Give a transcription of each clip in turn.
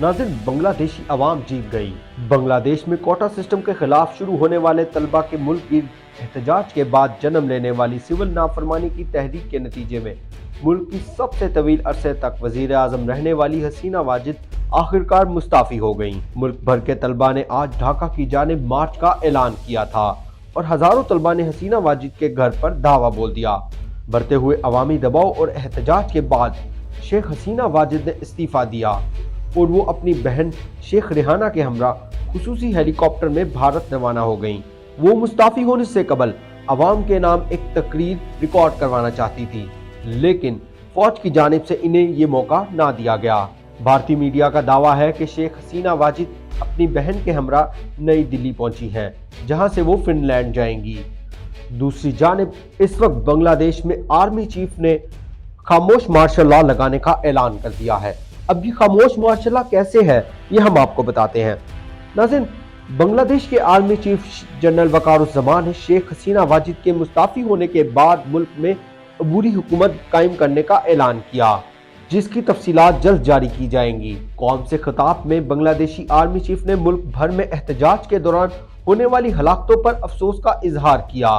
नाज़रीन, बांग्लादेशी अवाम जीत गई। बांग्लादेश में कोटा सिस्टम के खिलाफ शुरू होने वाले तलबा के मुल्क की एहतजाज के बाद जन्म लेने वाली सिविल नाफरमानी की तहरीक के नतीजे में मुल्क की सबसे तवील अरसे तक वजीर आज़म रहने वाली हसीना वाजिद आखिरकार मुस्ताफी हो गईं। मुल्क भर के तलबा ने आज ढाका की जानिब मार्च का ऐलान किया था और हजारों तलबा ने हसीना वाजिद के घर पर धावा बोल दिया। बढ़ते हुए अवामी दबाव और एहतजाज के बाद शेख हसीना वाजिद ने इस्तीफा दिया और वो अपनी बहन शेख रेहाना के हमरा खुसूसी हेलीकॉप्टर में भारत रवाना हो गईं। वो मुस्ताफी होने से कबल अवाम के नाम एक तकरीर रिकॉर्ड करवाना चाहती थी, लेकिन फौज की जानिब से इन्हें ये मौका ना दिया गया। भारतीय मीडिया का दावा है कि शेख हसीना वाजिद अपनी बहन के हमरा नई दिल्ली पहुंची हैं, जहां से वो फिनलैंड जाएंगी। दूसरी जानिब इस वक्त बांग्लादेश में आर्मी चीफ ने खामोश मार्शल लॉ लगाने का ऐलान कर दिया है। अब ये खामोश मार्शल लॉ कैसे है, ये हम आपको बताते हैं। नाज़रीन, बांग्लादेश के आर्मी चीफ जनरल वकारुज़्ज़मान ने शेख हसीना वाजिद के मुस्ताफी होने के बाद मुल्क में अबूरी हुकूमत कायम करने का ऐलान किया, जिसकी तफसीलात जल्द जारी की जाएंगी। कौम से खिताब में बांग्लादेशी आर्मी चीफ ने मुल्क भर में एहतजाज के दौरान होने वाली हलाकतों पर अफसोस का इजहार किया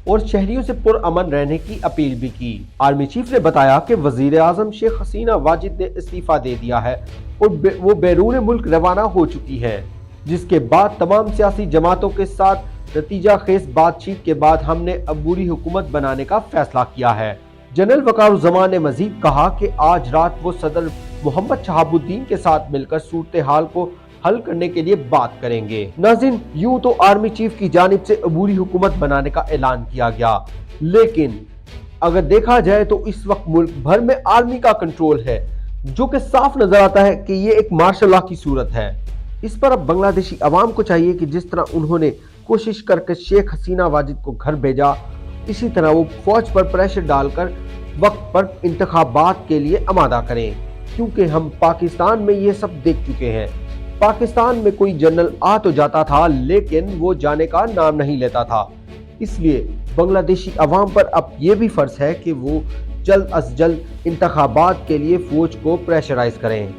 और शहरियों से पुरअमन रहने की अपील भी की। आर्मी चीफ ने बताया कि वजीर आज़म शेख हसीना वाजिद ने इस्तीफा दे दिया है और वो बैरून मुल्क रवाना हो चुकी है, जिसके बाद तमाम सियासी जमातों के साथ नतीजा खेज बातचीत के बाद हमने अबूरी हुकूमत बनाने का फैसला किया है। जनरल वकारुज़्ज़मान ने मजीद कहा कि आज रात वो सदर मोहम्मद शहाबुद्दीन के साथ मिलकर सूरत हाल को हल करने के लिए बात करेंगे। नाज़रीन, यूं तो आर्मी चीफ की जानिब से अबूरी हुकूमत बनाने का ऐलान किया गया, लेकिन अगर देखा जाए तो इस वक्त मुल्क भर में आर्मी का कंट्रोल है, जो कि साफ नजर आता है कि ये एक मार्शल लॉ की सूरत है। इस पर अब बांग्लादेशी अवाम को चाहिए कि जिस तरह उन्होंने कोशिश करके शेख हसीना वाजिद को घर भेजा, इसी तरह वो फौज पर प्रेशर डालकर वक्त पर इंतखाबात के लिए आमादा करें, क्योंकि हम पाकिस्तान में ये सब देख चुके हैं। पाकिस्तान में कोई जनरल आ तो जाता था, लेकिन वो जाने का नाम नहीं लेता था। इसलिए बांग्लादेशी अवाम पर अब ये भी फर्ज है कि वो जल्द अज जल्द इंतखाबात के लिए फौज को प्रेशराइज करें।